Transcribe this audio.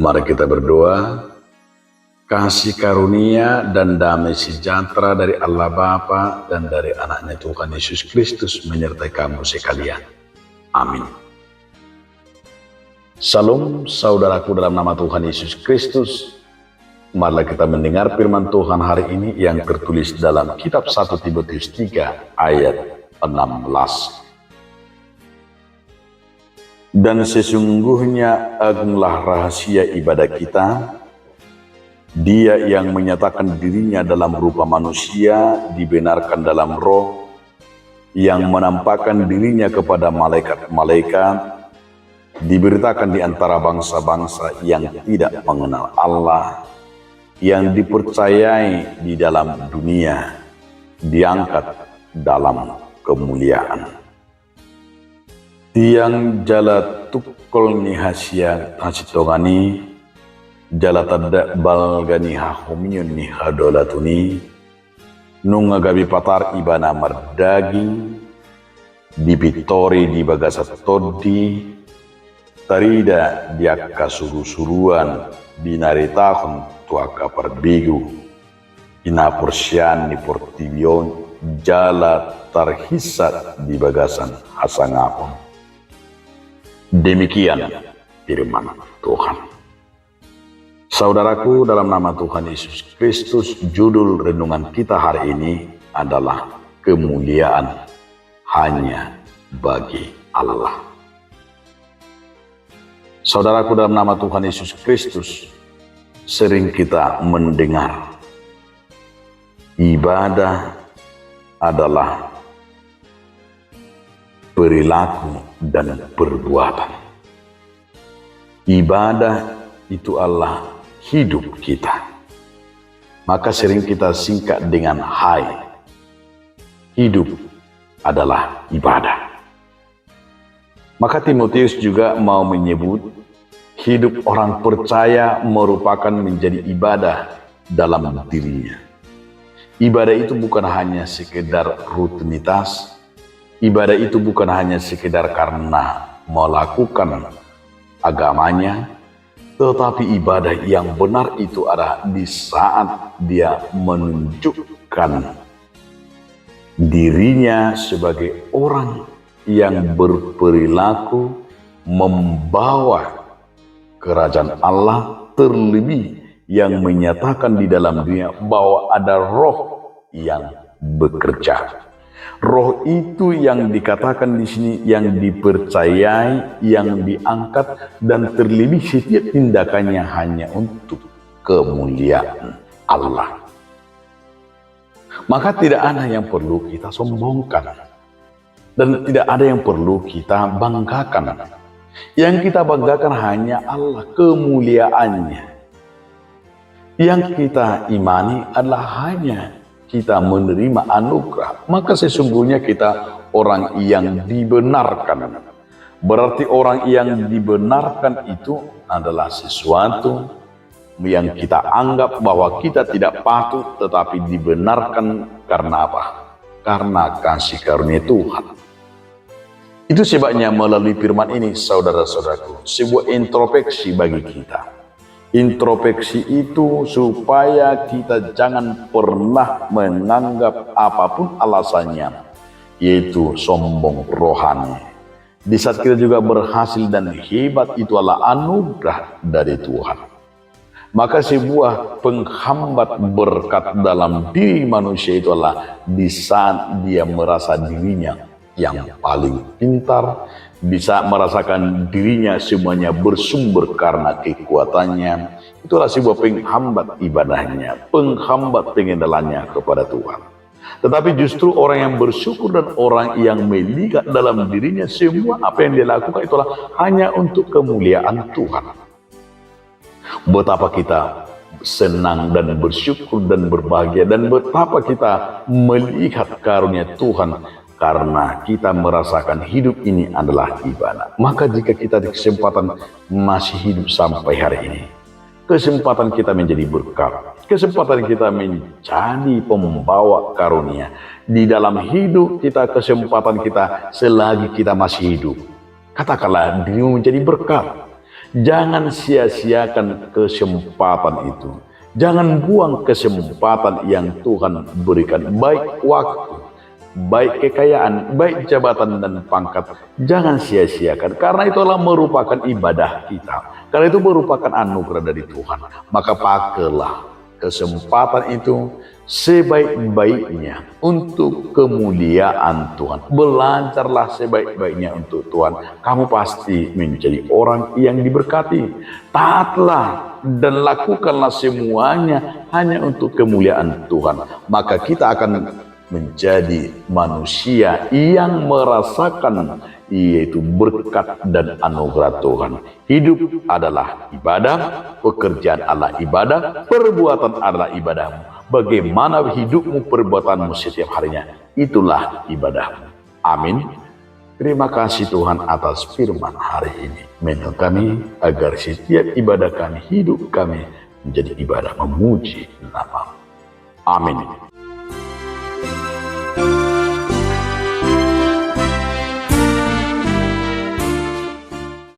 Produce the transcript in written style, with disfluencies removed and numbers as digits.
Mari kita berdoa. Kasih karunia dan damai sejahtera dari Allah Bapa dan dari anaknya Tuhan Yesus Kristus menyertai kamu sekalian. Amin. Salam saudaraku dalam nama Tuhan Yesus Kristus. Marilah kita mendengar firman Tuhan hari ini yang tertulis dalam kitab 1 Timotius 3 ayat 16. Dan sesungguhnya agunglah rahasia ibadah kita, Dia yang menyatakan dirinya dalam rupa manusia dibenarkan dalam roh, yang menampakkan dirinya kepada malaikat-malaikat, diberitakan di antara bangsa-bangsa yang tidak mengenal Allah, yang dipercayai di dalam dunia, diangkat dalam kemuliaan. Tiang jala tukol ni hasia hasitongani, jala tada balgani hahumyun ni hadolatuni, nunga gabi patar ibana mardagi, dibitori di bagasat todi, tarida diakka suru-suruan, binaritahun tuaka perbigu, ina porsian ni portivion, jala tarhisat di bagasan hasangapon. Demikian firman Tuhan. Saudaraku, dalam nama Tuhan Yesus Kristus, judul renungan kita hari ini adalah kemuliaan hanya bagi Allah. Saudaraku, dalam nama Tuhan Yesus Kristus, sering kita mendengar ibadah adalah perilaku dan perbuatan. Ibadah itu adalah hidup kita. Maka sering kita singkat dengan hai. Hidup adalah ibadah. Maka Timotius juga mau menyebut hidup orang percaya merupakan menjadi ibadah dalam dirinya. Ibadah itu bukan hanya sekedar rutinitas. Ibadah itu bukan hanya sekedar karena melakukan agamanya, tetapi ibadah yang benar itu adalah di saat dia menunjukkan dirinya sebagai orang yang berperilaku membawa kerajaan Allah, terlebih yang menyatakan di dalam dunia bahwa ada roh yang bekerja. Roh itu yang dikatakan di sini yang dipercayai, yang diangkat, dan terlebih setiap tindakannya hanya untuk kemuliaan Allah. Maka tidak ada yang perlu kita sombongkan dan tidak ada yang perlu kita banggakan. Yang kita banggakan hanya Allah, kemuliaannya. Yang kita imani adalah hanya kita menerima anugerah, maka sesungguhnya kita orang yang dibenarkan. Berarti orang yang dibenarkan itu adalah sesuatu yang kita anggap bahwa kita tidak patut, tetapi dibenarkan karena apa? Karena kasih karunia Tuhan. Itu sebabnya melalui firman ini, saudara-saudaraku, sebuah introspeksi bagi kita. Introspeksi itu supaya kita jangan pernah menganggap apapun alasannya, yaitu sombong rohani. Di saat kita juga berhasil dan hebat, itu adalah anugerah dari Tuhan. Maka sebuah penghambat berkat dalam diri manusia itu adalah di saat dia merasa dirinya yang paling pintar, bisa merasakan dirinya semuanya bersumber karena kekuatannya. Itulah sebuah penghambat ibadahnya, penghambat pengenalannya kepada Tuhan. Tetapi justru orang yang bersyukur dan orang yang melihat dalam dirinya semua apa yang dia lakukan itulah hanya untuk kemuliaan Tuhan. Betapa kita senang dan bersyukur dan berbahagia, dan betapa kita melihat karunia Tuhan karena kita merasakan hidup ini adalah ibadah. Maka jika kita di kesempatan masih hidup sampai hari ini, kesempatan kita menjadi berkat, kesempatan kita menjadi pembawa karunia di dalam hidup kita, kesempatan kita selagi kita masih hidup. Katakanlah dirimu menjadi berkat. Jangan sia-siakan kesempatan itu. Jangan buang kesempatan yang Tuhan berikan, baik waktu, baik kekayaan, baik jabatan dan pangkat. Jangan sia-siakan, karena itulah merupakan ibadah kita. Karena itu merupakan anugerah dari Tuhan. Maka pakailah kesempatan itu sebaik-baiknya untuk kemuliaan Tuhan. Belajarlah sebaik-baiknya untuk Tuhan. Kamu pasti menjadi orang yang diberkati. Taatlah dan lakukanlah semuanya hanya untuk kemuliaan Tuhan. Maka kita akan menjadi manusia yang merasakan yaitu berkat dan anugerah Tuhan. Hidup adalah ibadah, pekerjaan adalah ibadah, perbuatan adalah ibadahmu. Bagaimana hidupmu, perbuatanmu setiap harinya, itulah ibadahmu. Amin. Terima kasih Tuhan atas firman hari ini. Menolong kami agar setiap ibadah kami, hidup kami menjadi ibadah memuji nama. Amin.